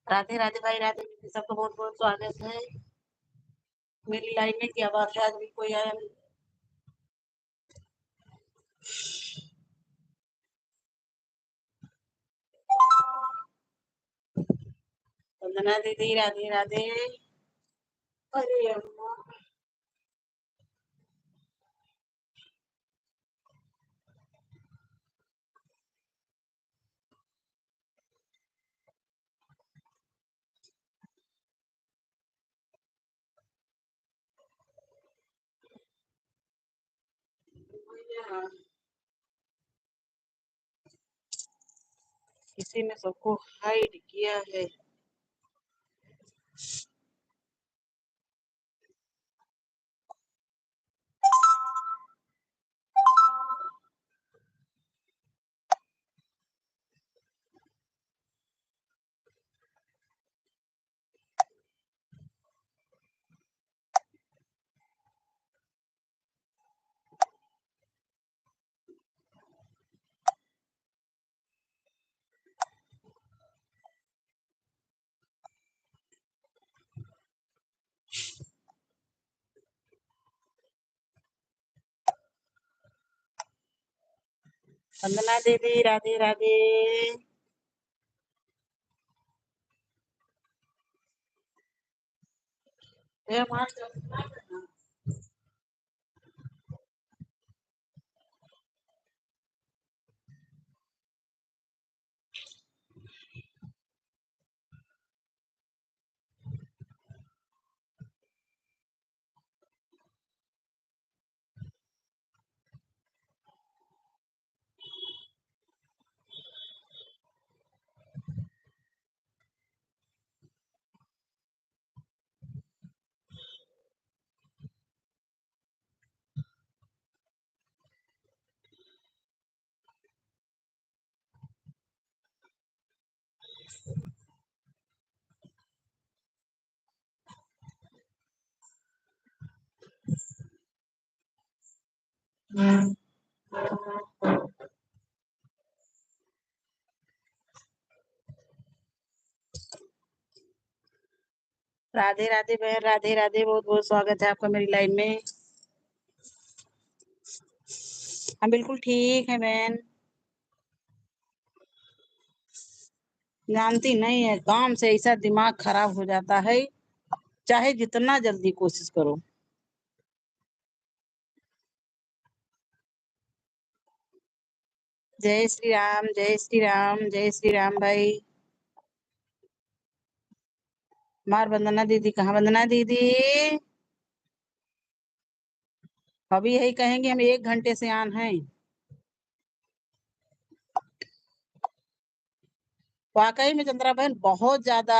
राधे राधे भाई, राधे दीदी, सबका बहुत बहुत स्वागत है मेरी लाइव में। क्या बात है, आज भी कोई आया नहीं। वंदना दीदी, राधे राधे। अरे अम्मा, किसी ने सबको हाइड किया है। वंदना दीदी, राधे राधे। राधे राधे बहन, राधे राधे, बहुत बहुत स्वागत है आपका मेरी लाइन में। हम बिल्कुल ठीक है बहन। जानती नहीं है, काम से ऐसा दिमाग खराब हो जाता है, चाहे जितना जल्दी कोशिश करो। जय श्री राम, जय श्री राम, जय श्री राम भाई। मार वंदना दीदी, कहाँ वंदना दीदी? अभी यही कहेंगे, हम 1 घंटे से ऑन हैं। वाकई में चंद्रा बहन बहुत ज्यादा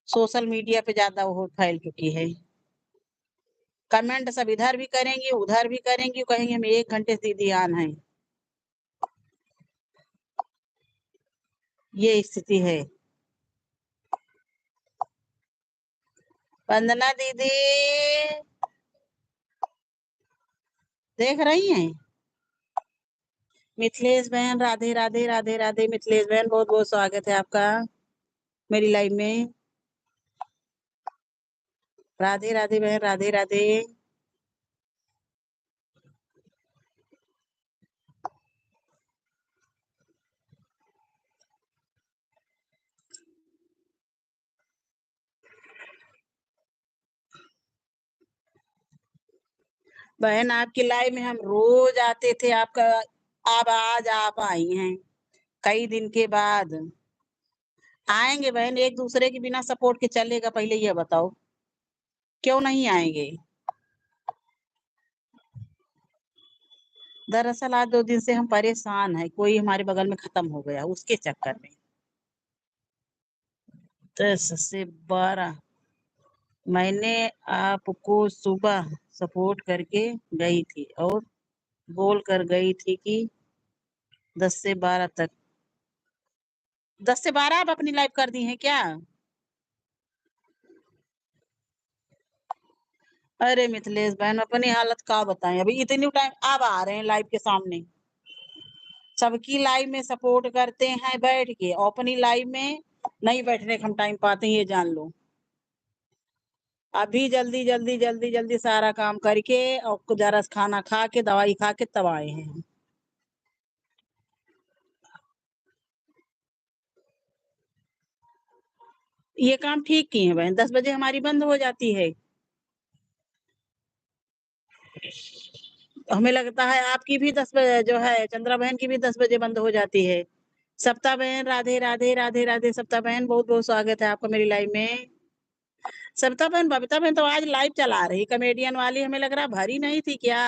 सोशल मीडिया पे ज्यादा वो फैल चुकी है। कमेंट सब इधर भी करेंगी, उधर भी करेंगी, कहेंगे हम 1 घंटे से दीदी ऑन है। ये स्थिति है। वंदना दीदी देख रही हैं? मिथिलेश बहन, राधे राधे, राधे राधे। मिथिलेश बहन, बहुत बहुत स्वागत है आपका मेरी लाइव में। राधे राधे बहन, राधे राधे। बहन आपकी लाइव में हम रोज आते थे, आपका अब आज आप आई हैं कई दिन के बाद। आएंगे बहन, एक दूसरे के बिना सपोर्ट के चलेगा? पहले ये बताओ, क्यों नहीं आएंगे? दरअसल आज 2 दिन से हम परेशान हैं, कोई हमारे बगल में खत्म हो गया, उसके चक्कर में 10 से 12 मैंने आपको सुबह सपोर्ट करके गई थी और बोल कर गई थी कि 10 से 12 तक। 10 से 12 आप अपनी लाइव कर दी हैं क्या? अरे मिथिलेश बहन, अपनी हालत का बताएं, अभी इतनी टाइम आप आ रहे हैं लाइव के सामने, सबकी लाइव में सपोर्ट करते हैं बैठ के, और अपनी लाइव में नहीं बैठने का हम टाइम पाते हैं, ये जान लो। अभी जल्दी सारा काम करके और ज़रा सा खाना खा के, दवाई खा के तब आए हैं हम। ये काम ठीक की हैं बहन, 10 बजे हमारी बंद हो जाती है। हमें लगता है आपकी भी 10 बजे जो है, चंद्रा बहन की भी 10 बजे बंद हो जाती है। सप्ता बहन राधे, राधे, राधे, राधे। सप्ता बहन बहुत-बहुत स्वागत है आपका मेरी लाइव में। सविता बहन, बबीता बहन तो आज लाइव चला रही कॉमेडियन वाली, हमें लग रहा भरी नहीं थी क्या?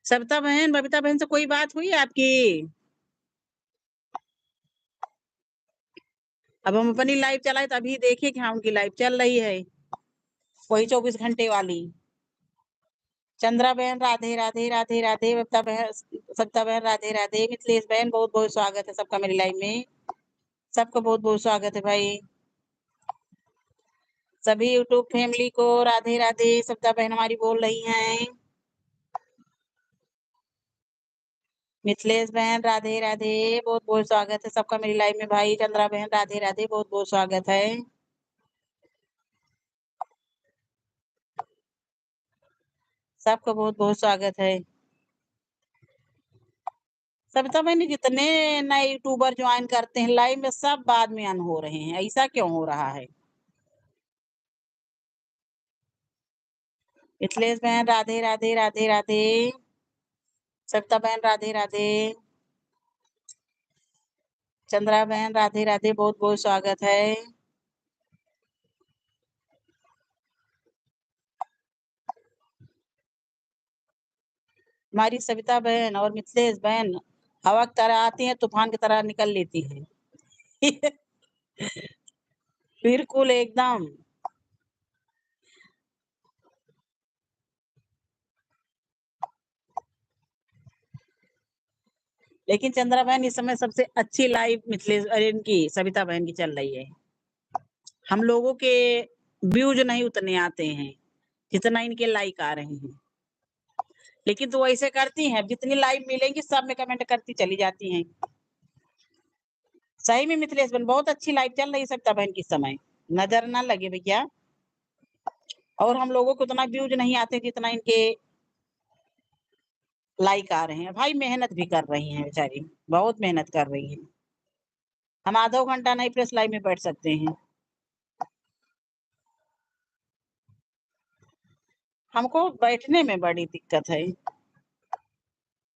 सविता बहन, बबीता बहन से कोई बात हुई आपकी? अब हम अपनी लाइव चलाए तो अभी देखिए कि हाँ, उनकी लाइव चल रही है, वही 24 घंटे वाली। चंद्रा बहन राधे, राधे, राधे, राधे। बबीता बहन, सविता बहन राधे, राधे। मिथिलेश बहन बहुत-बहुत स्वागत है सबका मेरी लाइव में। सबका बहुत-बहुत स्वागत है भाई। सभी यूट्यूब फैमिली को राधे, राधे। सविता बहन हमारी बोल रही हैं। मिथिलेश बहन राधे, राधे। बहुत-बहुत स्वागत है सबका मेरी लाइव में भाई। चंद्रा बहन राधे, राधे। बहुत-बहुत स्वागत है। सबका बहुत-बहुत स्वागत है। सविता बहन, जितने नए यूट्यूबर ज्वाइन करते हैं लाइव में, सब बाद में ऑन हो रहे हैं, ऐसा क्यों हो रहा है? मिथिलेश बहन राधे, राधे, राधे, राधे। सविता बहन राधे, राधे। चंद्रा बहन राधे, राधे। बहुत-बहुत स्वागत है। हमारी सविता बहन और मिथिलेश बहन हवा की तरह आती हैं, तूफान की तरह निकल लेती हैं। बिल्कुल एकदम। लेकिन चंद्रा बहन इस समय सबसे अच्छी लाइव मिथिलेश अरे इनकी सविता बहन की चल रही है। हम लोगों के व्यूज नहीं उतने आते हैं जितना इनके लाइक आ रहे हैं, लेकिन तो ऐसे करती हैं, जितनी लाइव मिलेंगी सब में कमेंट करती चली जाती हैं। सही में मिथिलेश बहन बहुत अच्छी लाइव चल रही है सविता बहन की इस समय, नजर ना लगे भैया। और हम लोगों को उतना व्यूज नहीं आते जितना इनके लाइक आ रहे हैं। भाई मेहनत भी कर रही हैं बेचारी, बहुत मेहनत कर रही हैं। हम आधो घंटा नहीं प्रेस लाइव में बैठ सकते हैं। हमको बैठने में बड़ी दिक्कत है।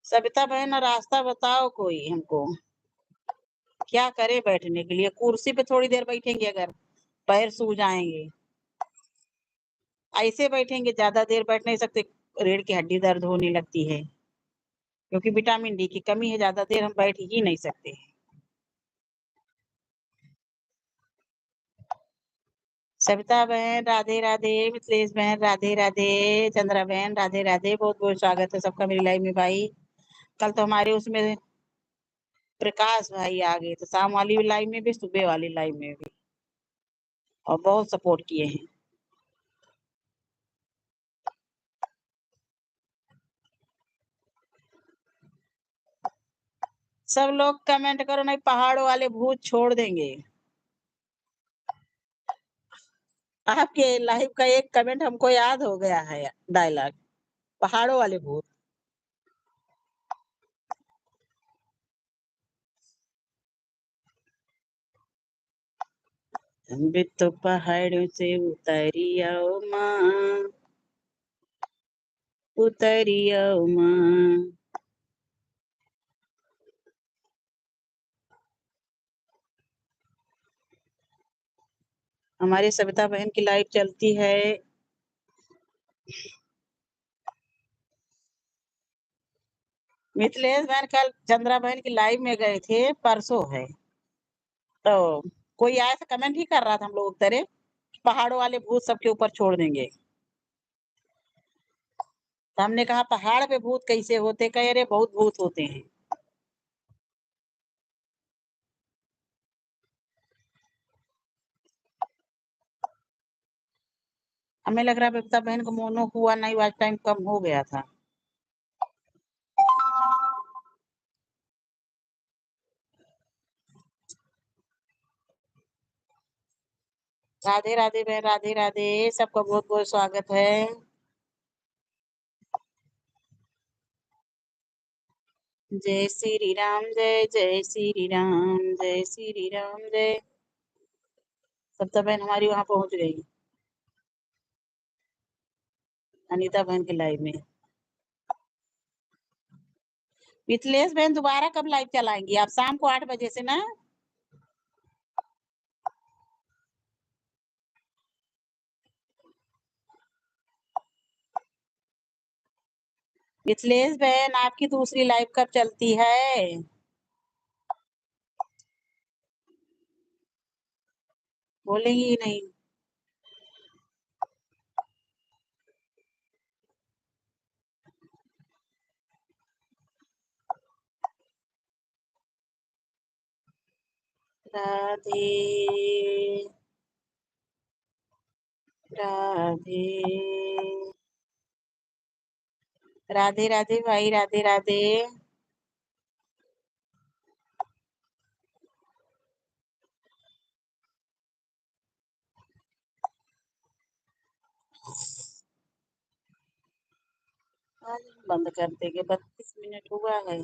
सविता बहन रास्ता बताओ कोई हमको, क्या करें बैठने के लिए? कुर्सी पे थोड़ी देर बैठेंगे अगर पैर सूज जाएंगे, ऐसे बैठेंगे ज्यादा देर बैठ नहीं सकते, रीढ़ की हड्डी दर्द होने लगती है, क्योंकि विटामिन डी की कमी है, ज्यादा देर हम बैठ ही नहीं सकते। सविता बहन राधे, राधे। मिथिलेश बहन राधे, राधे। चंद्रा बहन राधे, राधे। बहुत बहुत स्वागत है सबका मेरी लाइव में भाई। कल तो हमारे उसमें प्रकाश भाई आ गए थे, शाम वाली लाइव में भी सुबह वाली लाइव में भी, और बहुत सपोर्ट किए हैं। सब लोग कमेंट करो, नहीं पहाड़ों वाले भूत छोड़ देंगे। आपके लाइव का एक कमेंट हमको याद हो गया है, डायलॉग, पहाड़ों वाले भूत। हम भी तो पहाड़ों से उतरी आओ माँ, उतरी आओ माँ। हमारी सविता बहन की लाइव चलती है। मिथिलेश बहन कल चंद्रा बहन की लाइव में गए थे, परसों है, तो कोई आया था कमेंट ही कर रहा था हम लोग तरह, पहाड़ों वाले भूत सबके ऊपर छोड़ देंगे। तो हमने कहा पहाड़ पे भूत कैसे होते? कह रहे बहुत भूत होते हैं। हमें लग रहा है बबीता बहन को मोनो हुआ नहीं, वाच टाइम कम हो गया था। राधे राधे बहन, राधे राधे। सबका बहुत बहुत स्वागत है। जय श्री राम, जय जय श्री राम, जय श्री राम, जय। सप्ता बहन हमारी वहां पहुंच गई, अनीता बहन के लाइव में। मिथिलेश बहन दोबारा कब लाइव चलाएंगी आप? शाम को 8 बजे से ना? मिथिलेश बहन आपकी दूसरी लाइव कब चलती है? बोलेंगी ही नहीं। राधे राधे राधे राधे भाई, राधे राधे। आज बंद कर देंगे, 32 मिनट हुआ है।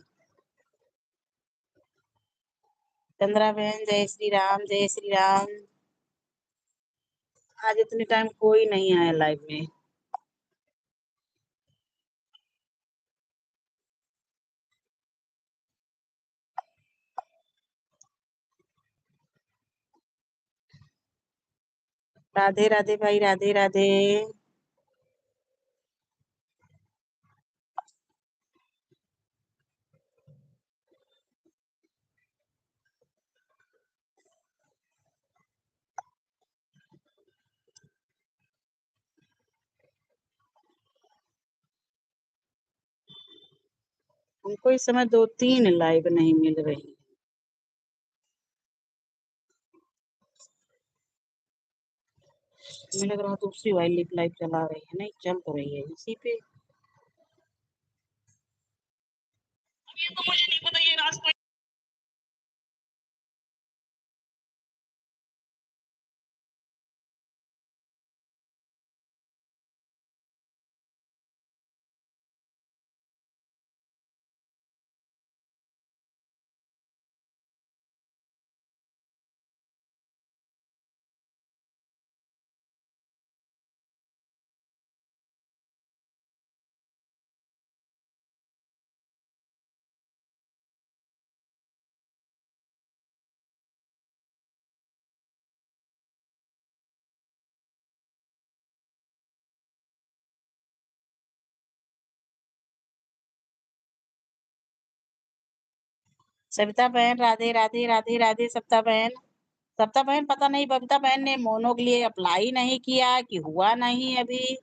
चंद्रा बहन जय श्री राम, जय श्री राम। आज इतने टाइम कोई नहीं आया लाइव में। राधे राधे भाई, राधे राधे। हमको इस समय 2-3 लाइव नहीं मिल रही। मुझे लग रहा दूसरी वाली लाइव चला रही है। नहीं चल तो रही है इसी पे। ये तो मुझे नहीं पता, ये रास्ता। सविता बहन राधे राधे, राधे राधे सविता बहन। सविता बहन पता नहीं बबीता बहन ने मोनो के लिए अप्लाई नहीं किया कि हुआ नहीं अभी।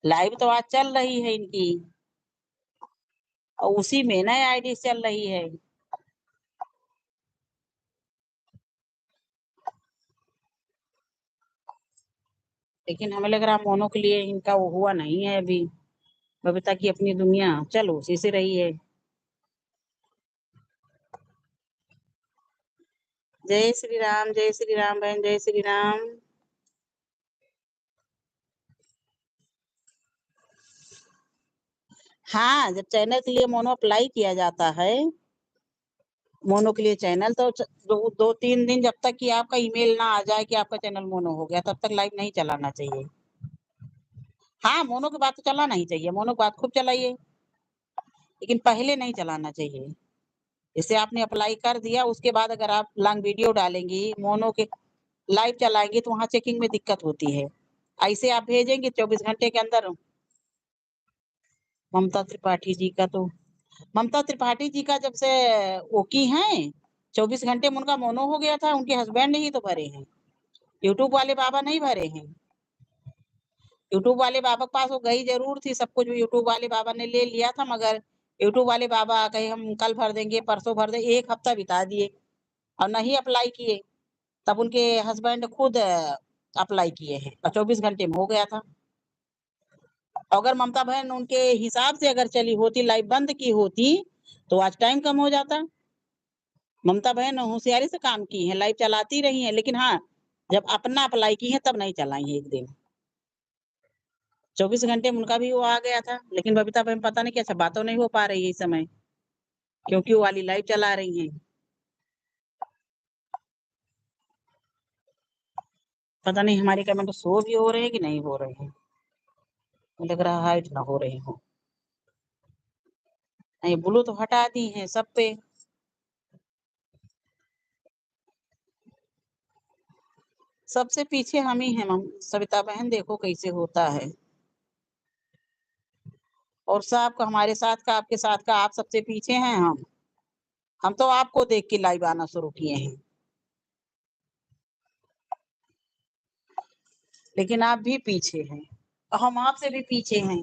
लाइव तो आज चल रही है इनकी, और उसी में नए आईडी चल रही है। लेकिन हमें लग रहा मोनो के लिए इनका वो हुआ नहीं है अभी। बबीता की अपनी दुनिया, चलो उसी से रही है। जय श्री राम, जय श्री राम बहन, जय श्री राम। हाँ, जब चैनल के लिए मोनो अप्लाई किया जाता है, मोनो के लिए चैनल तो 2-3 दिन जब तक कि आपका ईमेल ना आ जाए कि आपका चैनल मोनो हो गया, तब तक लाइव नहीं चलाना चाहिए। हाँ, मोनो के बाद तो चलाना ही चाहिए, मोनो के बाद खूब चलाइए, लेकिन पहले नहीं चलाना चाहिए। जैसे आपने अप्लाई कर दिया, उसके बाद अगर आप लॉन्ग वीडियो डालेंगी, मोनो के लाइव चलाएंगी, तो वहाँ चेकिंग में दिक्कत होती है। ऐसे आप भेजेंगे 24 घंटे के अंदर। ममता त्रिपाठी जी का तो, ममता त्रिपाठी जी का जब से वो की हैं, 24 घंटे में उनका मोनो हो गया था, उनके हस्बैंड ने ही तो भरे हैं। यूट्यूब वाले बाबा नहीं भरे हैं। यूट्यूब वाले बाबा के पास वो गई जरूर थी, सब कुछ यूट्यूब वाले बाबा ने ले लिया था, मगर यूट्यूब वाले बाबा कहे हम कल भर देंगे, परसों भर देंगे, 1 हफ्ता बिता दिए और नहीं अप्लाई किए। तब उनके हस्बैंड खुद अप्लाई किए हैं और 24 घंटे में हो गया था। अगर ममता बहन उनके हिसाब से अगर चली होती, लाइव बंद की होती, तो आज टाइम कम हो जाता। ममता बहन होशियारी से काम की है, लाइव चलाती रही है, लेकिन हाँ, जब अपना अप्लाई की हैं तब नहीं चलाई हैं 1 दिन। 24 घंटे में उनका भी वो आ गया था, लेकिन बबीता बहन पता नहीं कैसे बात तो नहीं हो पा रही है इस समय, क्योंकि वो वाली लाइव चला रही हैं। पता नहीं हमारे कमेंट शो भी हो रहे हैं कि नहीं हो रहे हैं। मुझे लग रहा हाइड ना हो रहे हों। ये ब्लू तो हटा दी हैं सब पे। सबसे पीछे हम ही हैं सविता बहन, देखो कैसे होता है। और सब का हमारे साथ का, आपके साथ का, आप सबसे पीछे हैं हम। हम तो आपको देख के लाइव आना शुरू किए हैं। लेकिन आप भी पीछे हैं। हम आपसे भी पीछे हैं।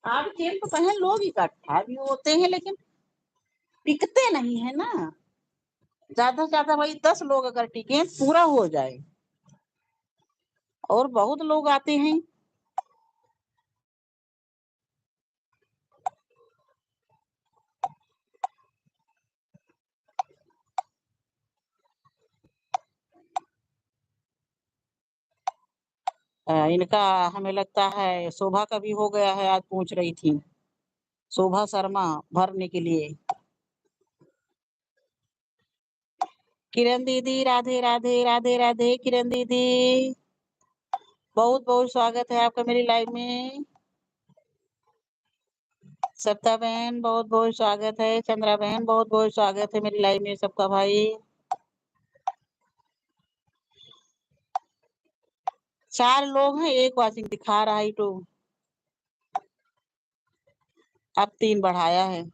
आप जेब तो पहन लोग इकट्ठा भी होते हैं, लेकिन टिकते नहीं है ना। ज्यादा से ज्यादा वही 10 लोग अगर टिके पूरा हो जाए। और बहुत लोग आते हैं। इनका हमें लगता है शोभा का भी हो गया है, आज पूछ रही थी शोभा शर्मा भरने के लिए। किरण दीदी राधे राधे राधे राधे। किरण दीदी बहुत बहुत स्वागत है आपका मेरी लाइव में। सप्ता बहन बहुत बहुत स्वागत है। चंद्रा बहन बहुत बहुत स्वागत है मेरी लाइव में सबका भाई। 4 लोग हैं, 1 वाचिंग दिखा रहा है तो अब 3 बढ़ाया है।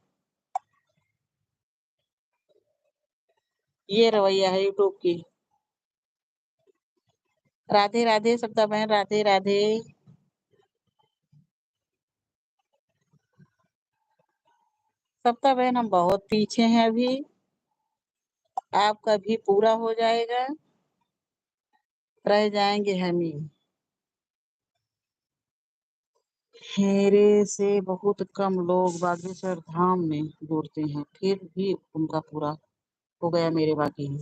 ये रवैया है यूट्यूब की। राधे राधे सप्ता बहन राधे राधे। सप्ता बहन हम बहुत पीछे हैं अभी। आपका भी पूरा हो जाएगा। रह जाएंगे हम ही। मेरे से बहुत कम लोग बागेश्वर धाम में जुड़ते हैं, फिर भी उनका पूरा हो गया मेरे बाकी है।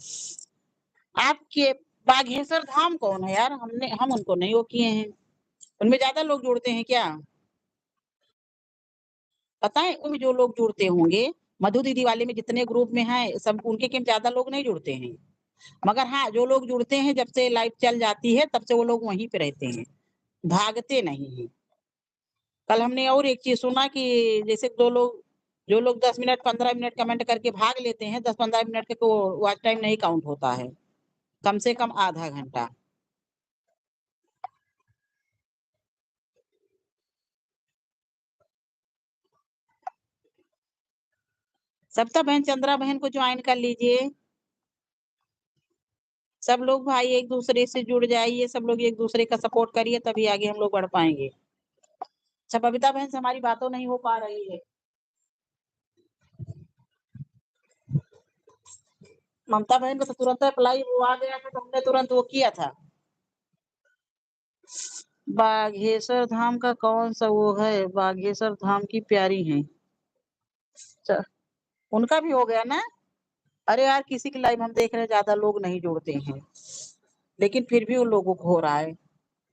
आपके बागेश्वर धाम कौन है यार? हम उनको नहीं वो किए हैं। उनमें ज्यादा लोग जुड़ते हैं क्या? पता है उनमें जो लोग जुड़ते होंगे, मधु दीदी वाले में जितने ग्रुप में हैं सब उनके के ज्यादा लोग नहीं जुड़ते हैं। मगर हाँ, जो लोग जुड़ते हैं जब से लाइव चल जाती है तब से वो लोग वहीं पे रहते हैं, भागते नहीं हैं। कल हमने और एक चीज सुना कि जैसे 2 लोग, जो लोग 10 मिनट 15 मिनट कमेंट करके भाग लेते हैं, 10-15 मिनट के तो वॉच टाइम नहीं काउंट होता है, कम से कम आधा घंटा। सविता बहन चंद्रा बहन को ज्वाइन कर लीजिए। सब लोग भाई एक दूसरे से जुड़ जाइए, सब लोग एक दूसरे का सपोर्ट करिए तभी आगे हम लोग बढ़ पाएंगे। अच्छा, बबीता बहन से हमारी बातों नहीं हो पा रही है। ममता बहन को तो तुरंत अप्लाई वो आ गया था तो हमने तुरंत वो किया था। बागेश्वर धाम का कौन सा वो है? बागेश्वर धाम की प्यारी है। उनका भी हो गया ना? अरे यार, किसी की लाइव हम देख रहे हैं ज्यादा लोग नहीं जुड़ते हैं, लेकिन फिर भी उन लोगों को हो रहा है।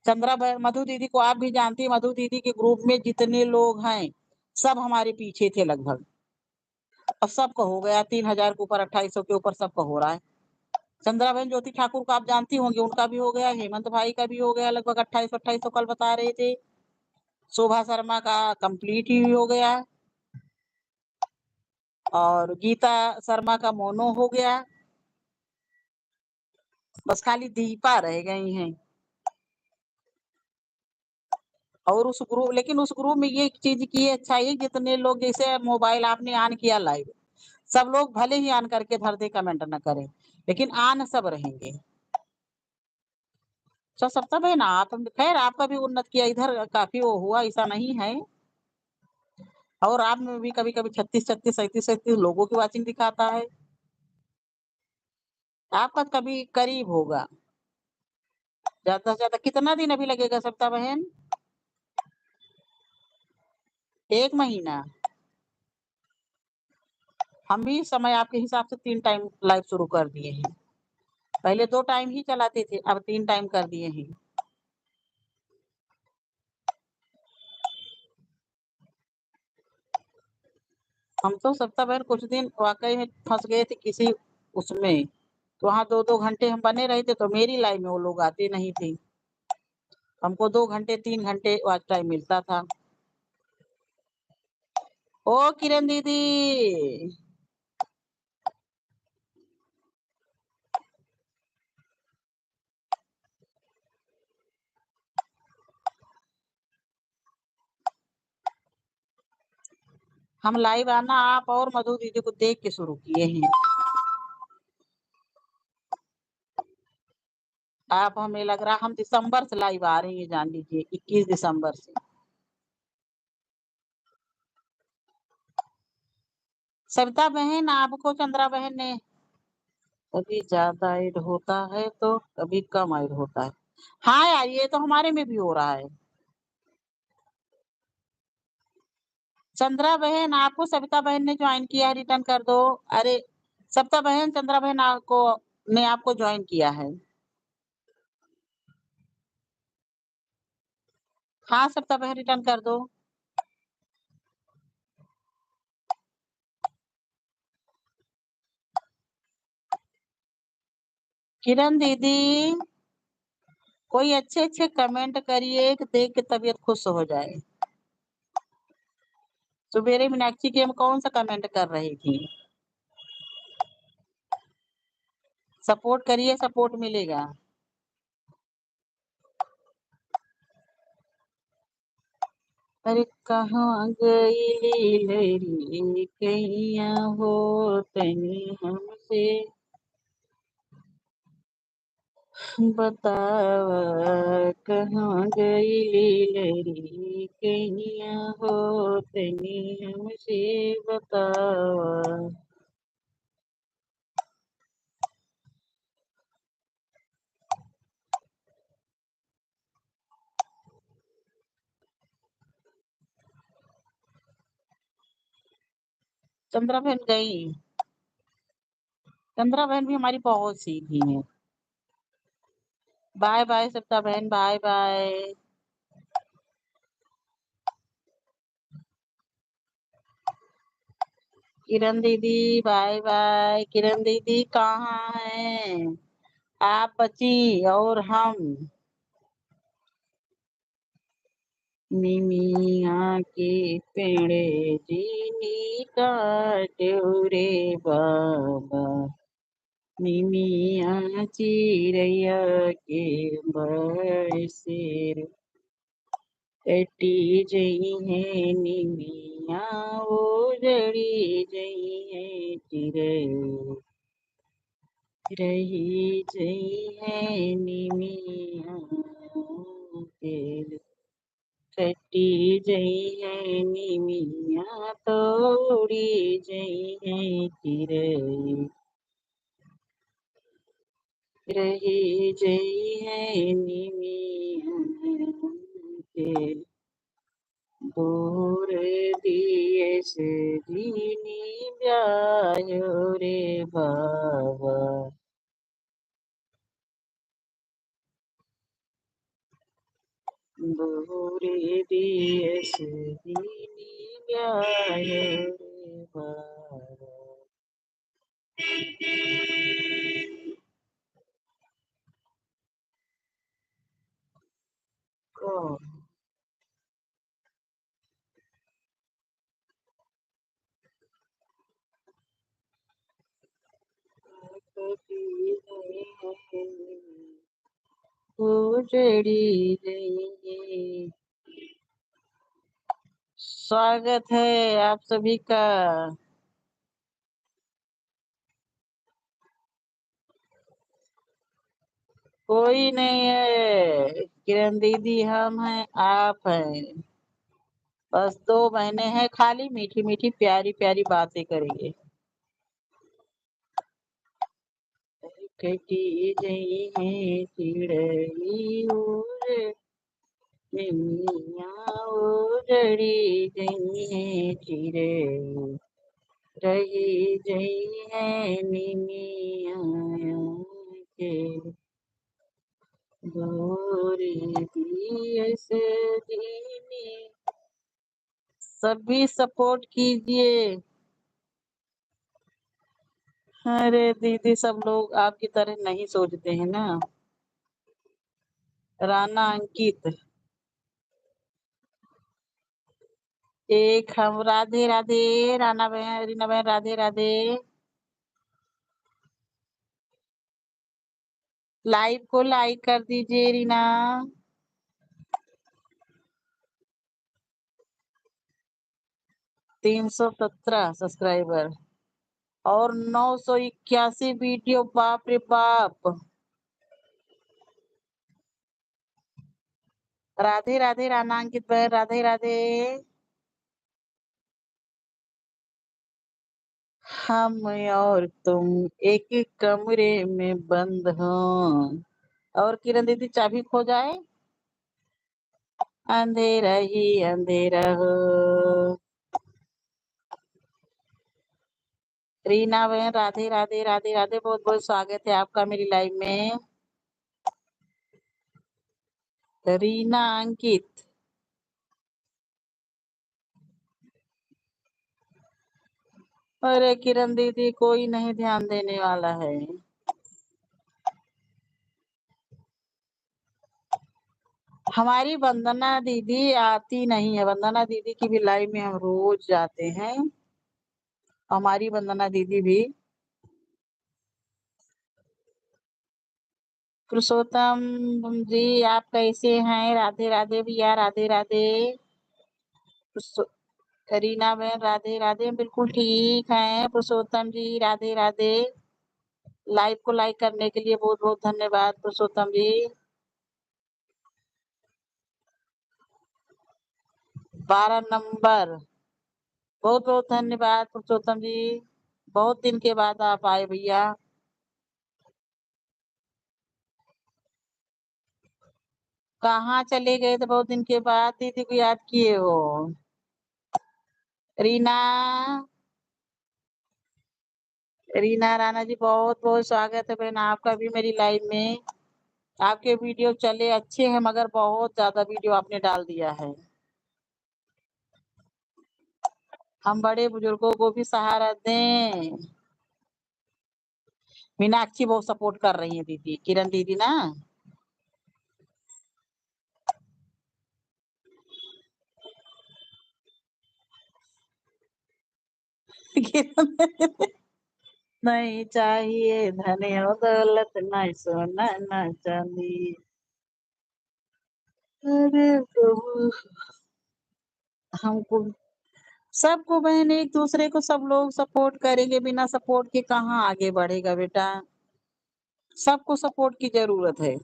चंद्रा बहन मधु दीदी को आप भी जानती है, मधु दीदी के ग्रुप में जितने लोग हैं सब हमारे पीछे थे लगभग। अब सबका हो गया 3000 के ऊपर, 2800 के ऊपर सबका हो रहा है। चंद्रा बहन ज्योति ठाकुर को आप जानती होंगी, उनका भी हो गया। हेमंत भाई का भी हो गया लगभग 2800 कल बता रहे थे। शोभा शर्मा का कंप्लीट ही हो गया। और गीता शर्मा का मोनो हो गया। बस खाली दीपा रह गई हैं। और उस ग्रुप, लेकिन उस ग्रुप में ये एक चीज की अच्छा है, जितने लोग जैसे मोबाइल आपने ऑन किया लाइव, सब लोग भले ही ऑन करके धर दे कमेंट न करें, लेकिन ऑन सब रहेंगे। तो सबसे बहन आप खैर आपका भी उन्नत किया, इधर काफी वो हुआ, ऐसा नहीं है। और आप में भी कभी कभी 36 37 37 लोगों की वाचिंग दिखाता है। आपका कभी करीब होगा। ज्यादा से ज्यादा कितना दिन अभी लगेगा सप्ताह बहन? 1 महीना? हम भी समय आपके हिसाब से 3 टाइम लाइव शुरू कर दिए हैं। पहले 2 टाइम ही चलाते थे, अब 3 टाइम कर दिए हैं। हम तो सप्ताह भर कुछ दिन वाक़ई में फँस गए थे किसी उसमें, तो वहाँ 2-2 घंटे हम बने रहे थे, तो मेरी लाइव में वो लोग आते नहीं थे। हमको 2 घंटे, 3 घंटे वॉच टाइम मिलता था। ओ किरण दीदी! हम लाइव आना आप और मधु दीदी को देख के शुरू किए हैं। आप हमें लग रहा हम दिसंबर से लाइव आ रही हैं जान लीजिए 21 दिसंबर से। सविता बहन आपको चंद्रा बहन ने कभी ज़्यादा ऐड होता है तो कभी कम ऐड होता है। हाँ यार, ये तो हमारे में भी हो रहा है। चंद्रा बहन आपको सविता बहन ने जॉइन किया है, रिटर्न कर दो। अरे सविता बहन, चंद्रा बहन आपको ने आपको जॉइन किया है। हाँ, सविता बहन रिटर्न कर दो। किरण दीदी कोई अच्छे-अच्छे कमेंट करिए कि देख के तबीयत खुश हो जाए। सवेरे मीनाक्षी की हम कौन-सा कमेंट कर रही थी। सपोर्ट करिए, सपोर्ट मिलेगा। अरे कहाँ गई लीलरी कैया हो तनी हमसे बतावा कहाँ गई लीलरी कैया हो तनी हमसे बतावा। चंद्रा बहन गई। चंद्रा बहन भी हमारी बहुत सीधी है। बाय बाय सविता बहन, बाय बाय। किरण दीदी बाय बाय। किरण दीदी कहाँ हैं? आप बची और हम। निमिया के पेड़े जीनी काट्यो रे बाबा। निमिया चिरैया के बरसेर कटी जई है निमिया ओजड़ी जई है चिरई रही जई है निमिया के कटी जई है निमिया तोड़ी जई है चिरई रही जई है निमिया के दूर दिए से दीनी ब्यायो रे बाबा। दूर दिए से दीनी ब्यायो रे बाबा। कौन कभी नहीं है उजड़ी गई। स्वागत है आप सभी का। कोई नहीं है, किरण दीदी हम हैं, आप हैं। बस 2 महीने हैं खाली मीठी-मीठी प्यारी-प्यारी बातें करेंगे। कटी जई है चिड़ई उड़ निमिया उजड़ी जई है चिरई रही जई है निमिया के गोरी दिए से जीने। सभी सपोर्ट कीजिए। अरे दीदी, सब लोग आपकी तरह नहीं सोचते हैं ना। राना अंकित, एक हम राधे राधे। राना बहन, रीना बहन, राधे राधे। लाइव को लाइक कर दीजिए रीना। 317 सब्सक्राइबर और 981 वीडियो। बाप रे बाप। राधे राधे राना अंकित बहन, राधे राधे। हम और तुम एक कमरे में बंद हो। और किरण दीदी, चाबी खो जाए, अंधेरा ही अंधेरा हो। रीना बहन, राधे राधे राधे राधे। बहुत बहुत स्वागत है आपका मेरी लाइव में। रीना अंकित, अरे किरण दीदी, कोई नहीं ध्यान देने वाला है। हमारी वंदना दीदी आती नहीं है। वंदना दीदी की भी लाइव में हम रोज जाते हैं। हमारी वंदना दीदी भी। पुरुषोत्तम जी, आप कैसे हैं? राधे राधे भैया, राधे राधे। रीना बहन, राधे राधे। बिल्कुल ठीक है पुरुषोत्तम जी, राधे राधे। लाइव को लाइक करने के लिए बहुत बहुत धन्यवाद पुरुषोत्तम जी। 12 नंबर, बहुत बहुत धन्यवाद पुरुषोत्तम जी। बहुत दिन के बाद आप आए भैया। कहाँ चले गए थे बहुत दिन के बाद? दीदी को याद किए हो? रीना, रीना राणा जी, बहुत बहुत स्वागत है बहन आपका भी मेरी लाइव में। आपके वीडियो चले अच्छे हैं, मगर बहुत ज्यादा वीडियो आपने डाल दिया है। हम बड़े बुजुर्गों को भी सहारा दें। मीनाक्षी बहुत सपोर्ट कर रही है दीदी, किरण दीदी ना। नहीं चाहिए धन और दौलत, ना सोना ना चांदी। अरे प्रभु, हमको सबको बहन एक दूसरे को सब लोग सपोर्ट करेंगे। बिना सपोर्ट के कहाँ आगे बढ़ेगा बेटा। सबको सपोर्ट की जरूरत है।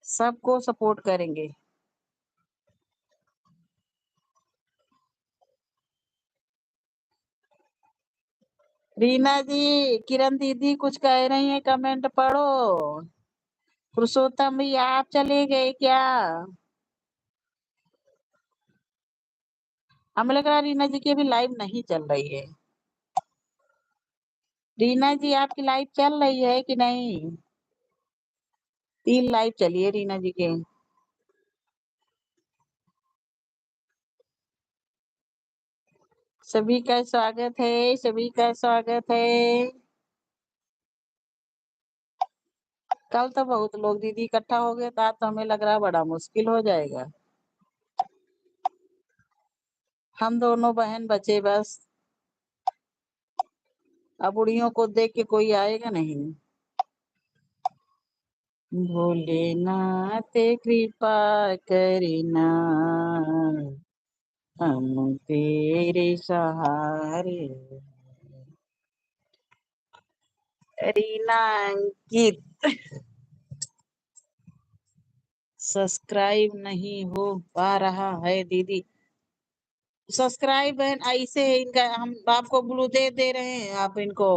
सबको सपोर्ट करेंगे। रीना जी, किरण दीदी कुछ कह रही है, कमेंट पढ़ो। पुरुषोत्तम भी आप चले गए क्या? हमें लग रहा है रीना जी की अभी लाइव नहीं चल रही है। रीना जी, आपकी लाइव चल रही है कि नहीं? 3 लाइव चलिए रीना जी के। सभी का स्वागत है, सभी का स्वागत है। कल तो बहुत लोग दीदी इकट्ठा हो गए था, तो हमें लग रहा है बड़ा मुश्किल हो जाएगा। हम दोनों बहन बचे बस। अब बुढ़ियों को देख के कोई आएगा नहीं। भोलेनाथ कृपा करना, हम तेरे सहारे। रीना अंकित, सब्सक्राइब नहीं हो पा रहा है दीदी। सब्सक्राइब ऐसे है इनका, हम आपको ब्लू दे रहे हैं, आप इनको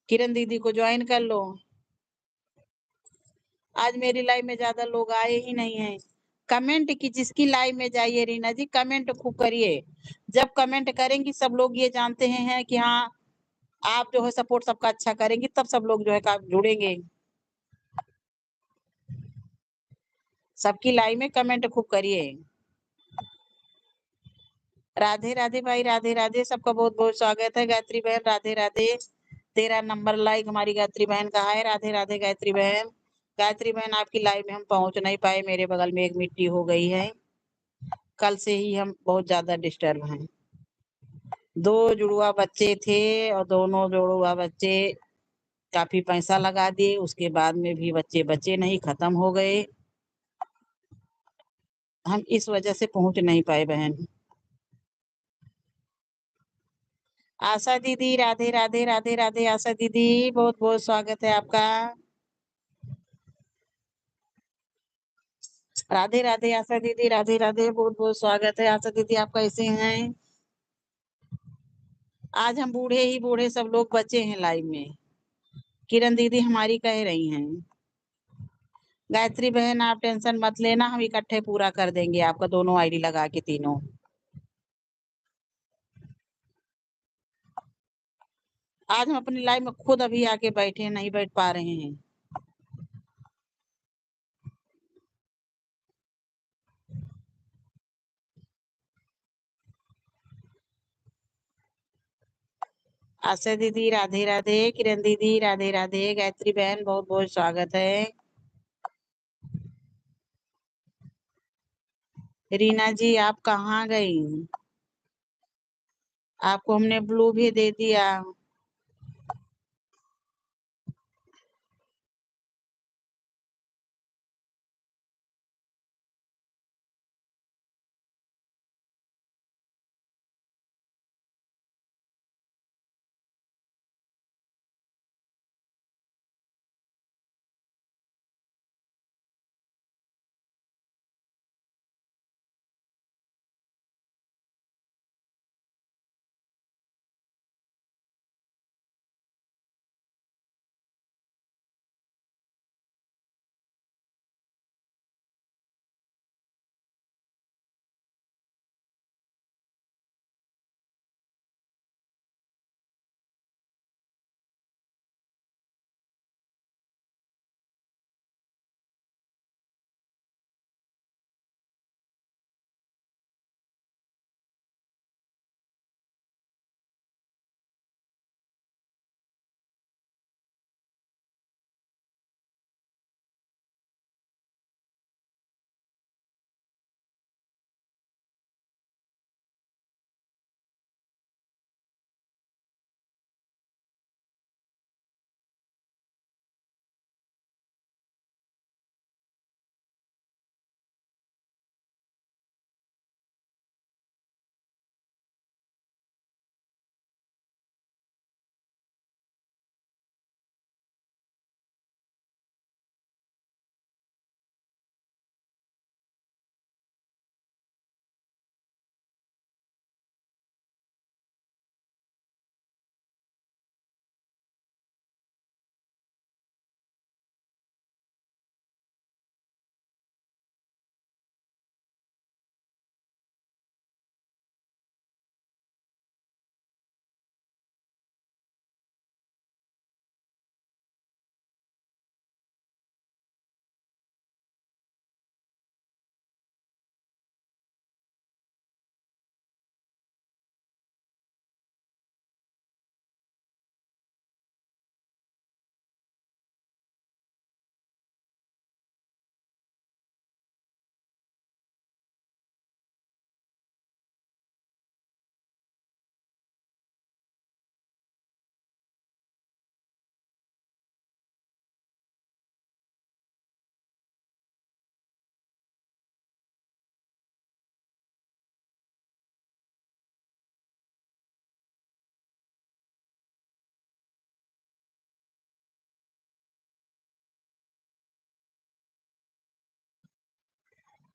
किरण दीदी को ज्वाइन कर लो। आज मेरी लाइव में ज़्यादा लोग आए ही नहीं हैं। कमेंट की जिसकी लाइव में जाइए रीना जी कमेंट खूब करिए। जब कमेंट करेंगी सब लोग ये जानते हैं कि हाँ, आप जो है सपोर्ट सबका अच्छा करेंगी तब सब लोग जो है का जुड़ेंगे। सबकी लाइव में कमेंट खूब करिए। राधे राधे भाई, राधे राधे, सबका बहुत बहुत स्वागत है। गायत्री बहन राधे राधे। 13 नंबर लाइक हमारी गायत्री बहन का है। राधे राधे गायत्री बहन। गायत्री बहन आपकी लाइव में हम पहुंच नहीं पाए, मेरे बगल में एक मिट्टी हो गई है। कल से ही हम बहुत ज्यादा डिस्टर्ब हैं। 2 जुड़वा बच्चे थे और दोनों जुड़वा बच्चे काफी पैसा लगा दिए, उसके बाद में भी बच्चे बचे नहीं, खत्म हो गए। हम इस वजह से पहुंच नहीं पाए बहन। आशा दीदी राधे राधे, राधे राधे आशा दीदी, बहुत बहुत स्वागत है आपका। राधे राधे आशा दीदी, राधे राधे, बहुत बहुत स्वागत है आशा दीदी। आप कैसे हैं? आज हम बूढ़े ही बूढ़े सब लोग बचे हैं लाइव में। किरण दीदी हमारी कह रही हैं। गायत्री बहन आप टेंशन मत लेना, हम इकट्ठे पूरा कर देंगे आपका दोनों आईडी लगा के तीनों। आज हम अपनी लाइव में खुद अभी आके बैठे हैं, नहीं बैठ पा रहे हैं। आशा दीदी राधे राधे, किरण दीदी राधे राधे, गायत्री बहन बहुत बहुत स्वागत है। रीना जी आप कहाँ गई? आपको हमने ब्लू भी दे दिया।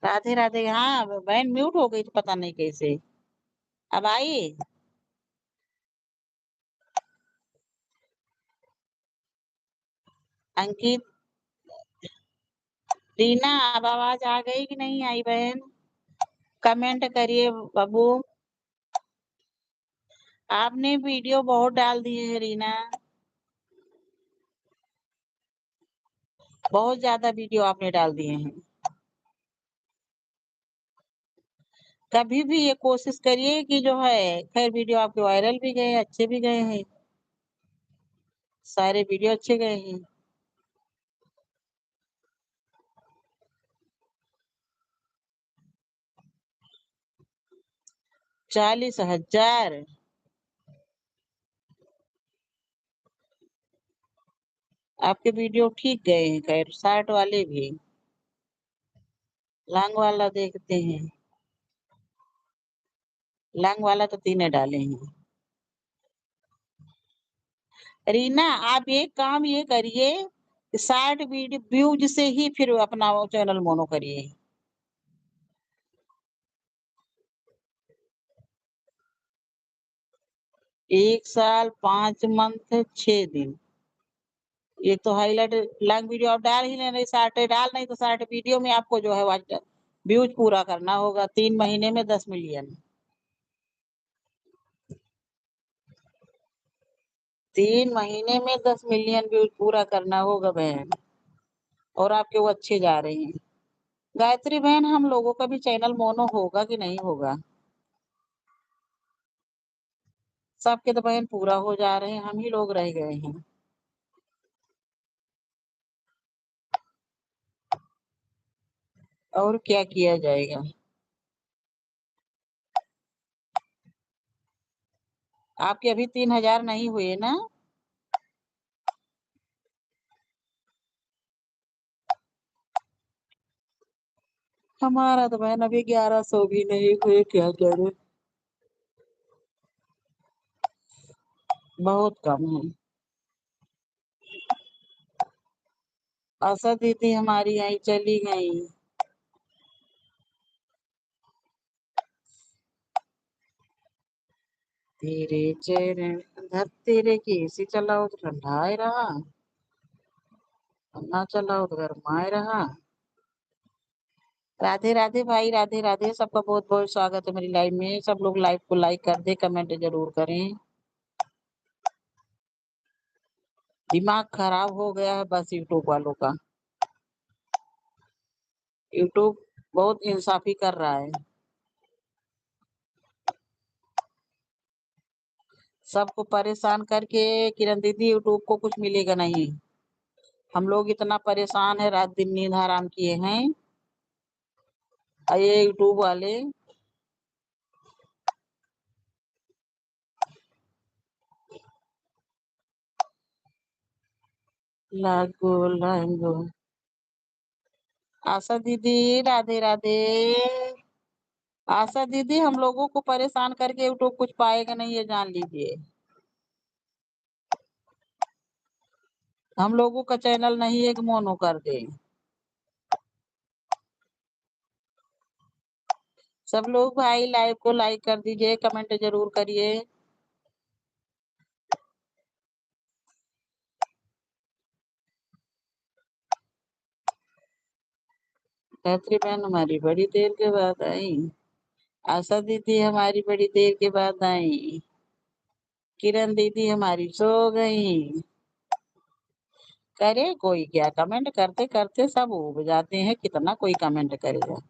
राधे राधे। हाँ बहन म्यूट हो गई तो पता नहीं कैसे। अब आई? अंकित रीना, अब आवाज आ गई कि नहीं आई बहन? कमेंट करिए बाबू। आपने वीडियो बहुत डाल दिए हैं रीना, बहुत ज्यादा वीडियो आपने डाल दिए हैं। कभी भी ये कोशिश करिए कि जो है, खैर वीडियो आपके वायरल भी गए, अच्छे भी गए हैं, सारे वीडियो अच्छे गए हैं। 40,000। आपके वीडियो ठीक गए हैं, खैर शॉर्ट वाले भी। लॉन्ग वाला देखते हैं। लॉन्ग वाला तो 3 डाले हैं। रीना, आप एक काम ये करिए, शॉर्ट वीडियो व्यूज से ही फिर अपना वो चैनल मोनो करिए। एक साल 5 मंथ 6 दिन। ये तो हाइलाइट लॉन्ग वीडियो आप डाल ही नहीं, शॉर्ट डाल नहीं तो शॉर्ट वीडियो में आपको जो है व्यूज पूरा करना होगा 3 महीने में 10 मिलियन। 3 महीने में 10 मिलियन व्यूज पूरा करना होगा बहन, और आपके वो अच्छे जा रहे हैं। गायत्री बहन, हम लोगों का भी चैनल मोनो होगा कि नहीं होगा? सबके तो बहन पूरा हो जा रहे हैं, हम ही लोग रह गए हैं। और क्या किया जाएगा? आपके अभी 3,000 नहीं हुए ना? हमारा तो बहन अभी 1100 भी नहीं हुए, क्या करें? बहुत कम है। आशा दीदी हमारी यहीं चली गई। तेरे चरण धरती रे, की एसी चलाओ तो ठंडाए रहा, ना चलाओ तो गरमाए रहा। राधे राधे भाई, राधे राधे, सबका बहुत बहुत स्वागत है मेरी लाइव में। सब लोग लाइव को लाइक कर दे, कमेंट जरूर करें। दिमाग खराब हो गया है बस यूट्यूब वालों का। यूट्यूब बहुत इंसाफी कर रहा है। सबको परेशान करके किरण दीदी यूट्यूब को कुछ मिलेगा नहीं। हम लोग इतना परेशान है, रात दिन नींद हराम किए हैं, और ये यूट्यूब वाले। लागो लांगो। आशा दीदी, राधे राधे। आशा दीदी, हम लोगों को परेशान करके यूट्यूब कुछ पाएगा नहीं, ये जान लीजिए। हम लोगों का चैनल नहीं एक मोनो कर दे। सब लोग भाई लाइव को लाइक कर दीजिए, कमेंट जरूर करिए। गायत्री बहन हमारी बड़ी देर के बाद आई। आशा दीदी हमारी बड़ी देर के बाद आई। किरण दीदी हमारी सो गई। करे कोई क्या, कमेंट करते करते सब उब जाते हैं, कितना कोई कमेंट करेगा।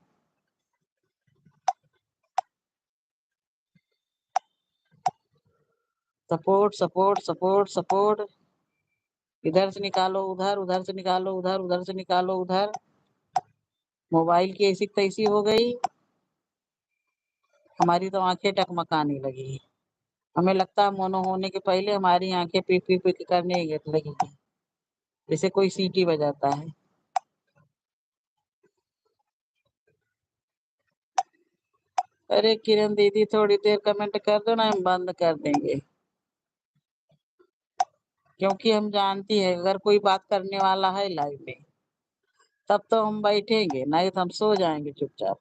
Support support support support. इधर से निकालो उधर, उधर से निकालो उधर, उधर से निकालो उधर। मोबाइल की ऐसी तैसी हो गई, हमारी तो आंखें टकमकाने लगी। हमें लगता है मोनो होने के पहले हमारी आंखें पिक पिक पिक करने लगी, जैसे कोई सीटी बजाता है। अरे किरण दीदी, थोड़ी देर कमेंट कर दो ना, हम बंद कर देंगे। क्योंकि हम जानती है अगर कोई बात करने वाला है लाइव में, तब तो हम बैठेंगे, नहीं तो हम सो जाएंगे चुपचाप।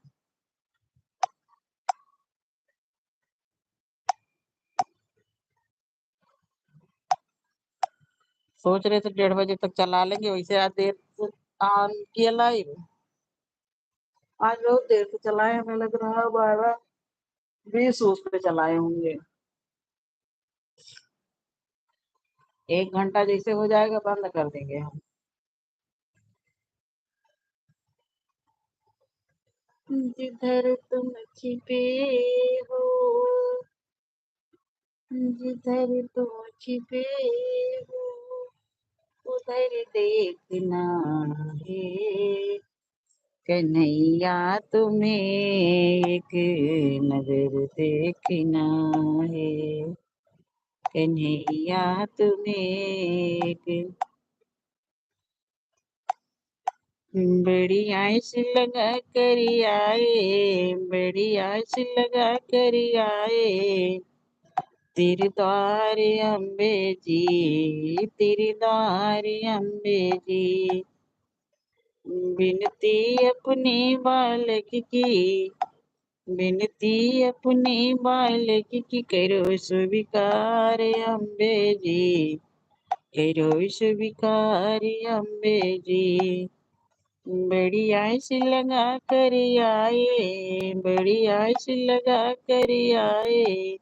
सोच रहे थे 1:30 बजे तक चला लेंगे, वैसे आज देर से ऑन किया लाइव। आज बहुत देर से चलाए, हमें लग रहा है 12:20 उस पे चलाए होंगे। 1 घंटा जैसे हो जाएगा बंद कर देंगे हम। जिधर तुम छिपे हो, जिधर तुम छिपे हो, उधर देखना है कन्हैया, तुम्हें एक नजर देखना है कन्हैया, तुम्हें एक बड़ी आस लगा कर आए, बड़ी आस लगा कर आए तेरे द्वार अम्बे जी, तेरे द्वार अम्बे जी। बिनती अपने बालक की, बिनती अपने बालक की करो स्वीकार अम्बे जी, करो स्वीकार अम्बे जी। बड़ी आस लगा कर आए, बड़ी आस लगा कर आए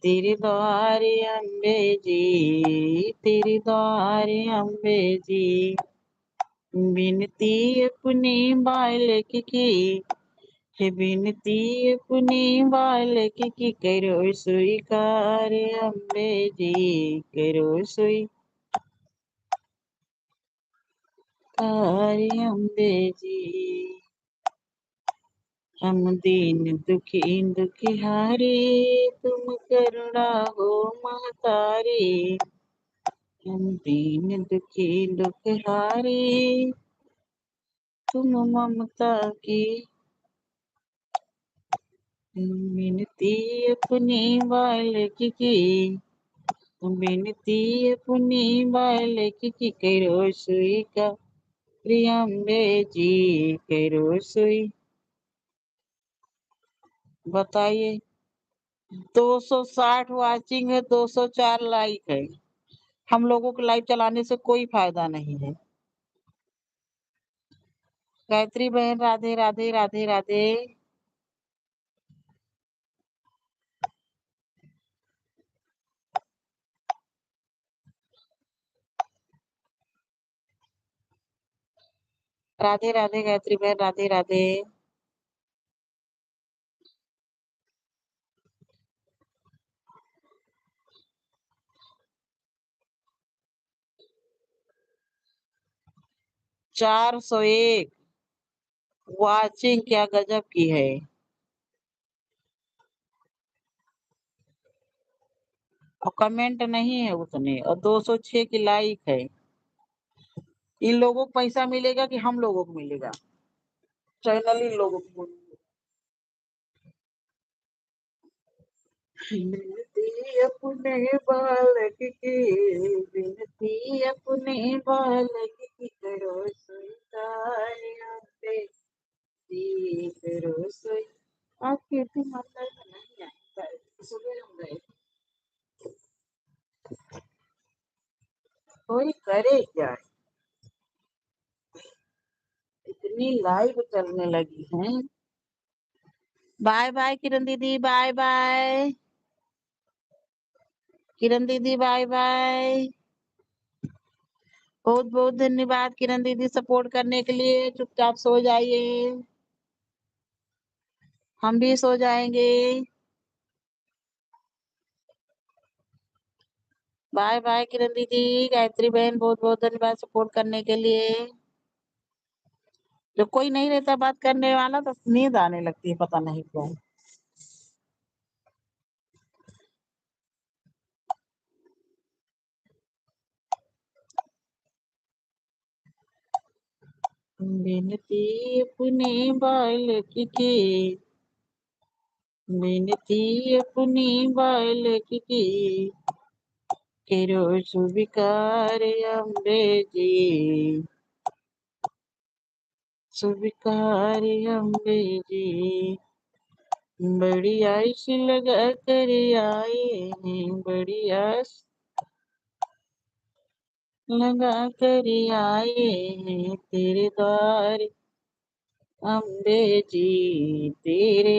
तेरे द्वार अम्बे जी, तेरे द्वार अम्बे जी। बिनती अपने बालक की है, बिनती अपने बालक की करो स्वीकार अम्बे जी, करो स्वीकार अम्बे जी। हम दीन दुखी दुखिहारे, तुम करुणा हो महतारी। हम दीन दुखी दुखिहारे, तुम ममता की बिनती अपनी बालक की, बिनती अपनी बालक की करो स्वीकार अम्बे जी, करो स्वी। बताइए, 260 वाचिंग है, 204 लाइक है। हम लोगों को लाइव चलाने से कोई फायदा नहीं है। गायत्री बहन राधे राधे राधे राधे। राधे राधे गायत्री बहन राधे राधे। 401 वाचिंग क्या गजब की है। और कमेंट नहीं है उतने, और 206 की लाइक है। इन लोगों को पैसा मिलेगा कि हम लोगों को मिलेगा? चैनल इन लोगों को मिलेगा। बिनती अपने बालक की, बिनती अपने बालक की करो स्वीकार अम्बे जी, करो स्वी। आज कीर्ति माता नहीं आई, सुबह हम गए। कोई करे क्या, इतनी लाइव चलने लगी हैं। बाय बाय किरण दीदी, बाय बाय किरण दीदी, बाय बाय। बहुत बहुत धन्यवाद किरण दीदी सपोर्ट करने के लिए। चुपचाप सो जाइए, हम भी सो जाएंगे। बाय बाय किरण दीदी, गायत्री बहन बहुत बहुत धन्यवाद सपोर्ट करने के लिए। जब कोई नहीं रहता बात करने वाला तो नींद आने लगती है, पता नहीं क्यों। बिनती अपने बालक की, बिनती अपनी बालक की करो स्वीकार अम्बे जी, स्वीकार अम्बे जी। बड़ी आस लगा कर आए हैं, बड़ी आस लगा कर आए हैं तेरे द्वार अम्बे जी तेरे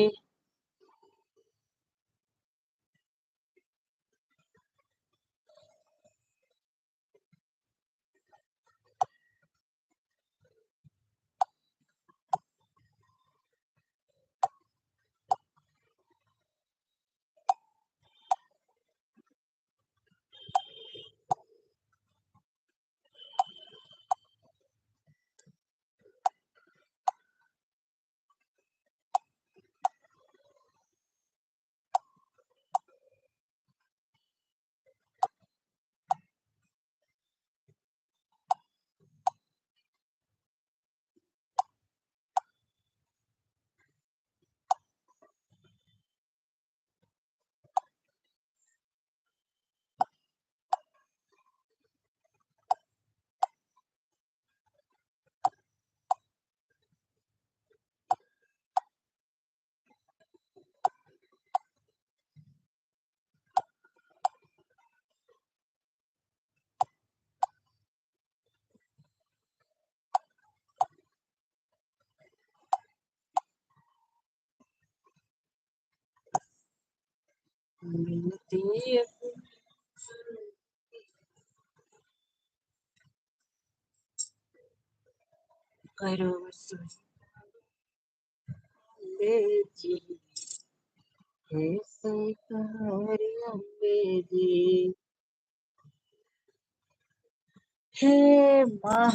मिलती करो अम्बे जी ऐसे कारी अम्बे जी हे माँ